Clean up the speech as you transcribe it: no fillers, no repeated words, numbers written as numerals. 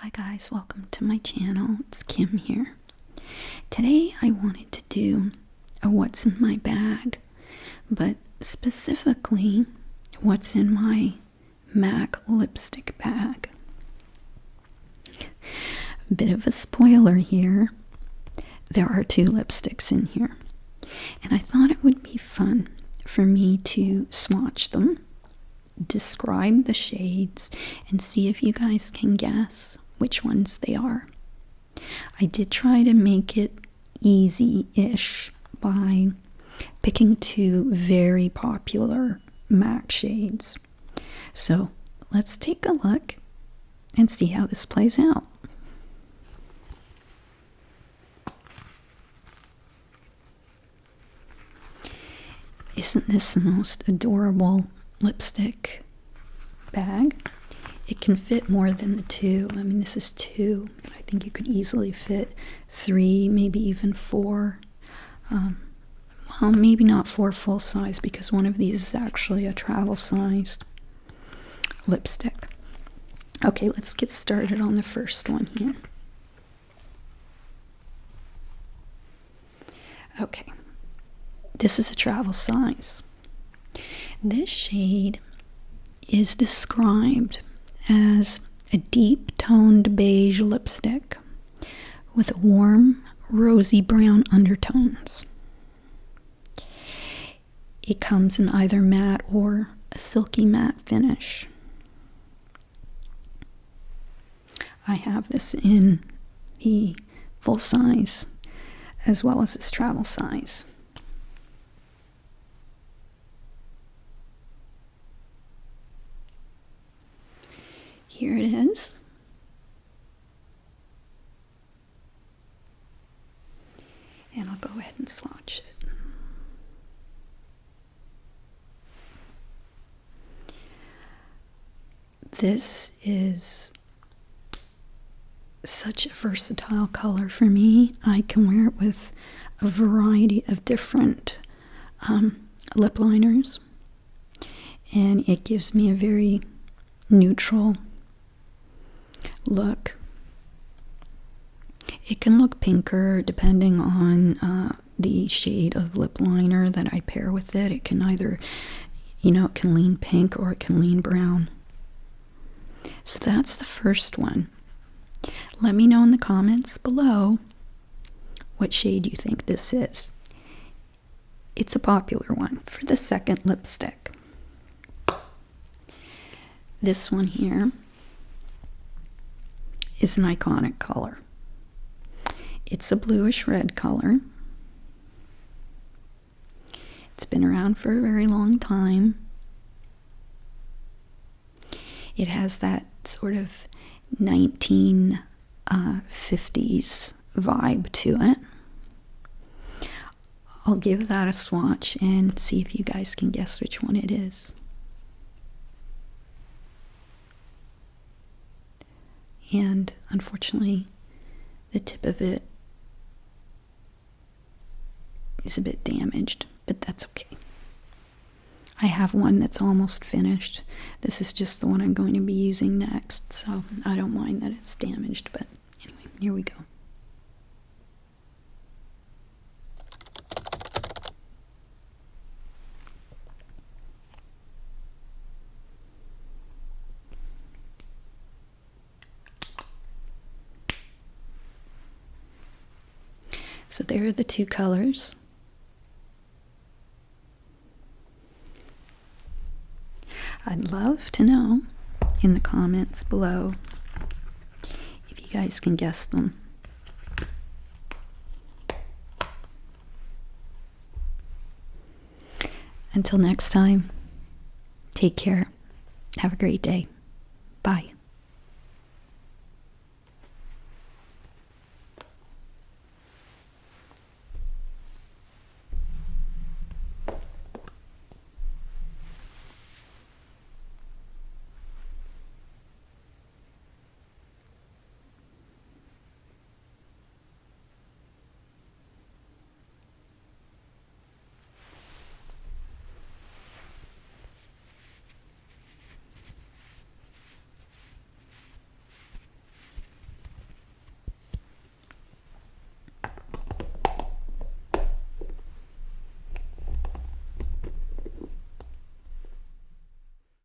Hi guys, welcome to my channel. It's Kim here. Today I wanted to do a what's in my bag, but specifically what's in my MAC lipstick bag. Bit of a spoiler here. There are two lipsticks in here, and I thought it would be fun for me to swatch them, describe the shades, and see if you guys can guess which ones they are. I did try to make it easy-ish by picking two very popular MAC shades. So let's take a look and see how this plays out. Isn't this the most adorable lipstick bag? It can fit more than the two. I mean, this is two, but I think you could easily fit three, maybe even four. Well, maybe not four full size, because one of these is actually a travel sized lipstick. Okay, let's get started on the first one here. Okay, this is a travel size. This shade is described as a deep toned beige lipstick with warm rosy brown undertones. It comes in either matte or a silky matte finish. I have this in the full size as well as this travel size. Here it is. And I'll go ahead and swatch it. This is such a versatile color for me. I can wear it with a variety of different lip liners, and it gives me a very neutral look. It can look pinker depending on the shade of lip liner that I pair with it. It can either, it can lean pink or it can lean brown. So that's the first one. Let me know in the comments below what shade you think this is. It's a popular one for the second lipstick. This one here is an iconic color. It's a bluish red color. It's been around for a very long time. It has that sort of 1950s vibe to it. I'll give that a swatch and see if you guys can guess which one it is. And unfortunately, the tip of it is a bit damaged, but that's okay. I have one that's almost finished. This is just the one I'm going to be using next, so I don't mind that it's damaged, but anyway, here we go. So there are the two colors. I'd love to know in the comments below if you guys can guess them. Until next time, take care. Have a great day. Bye.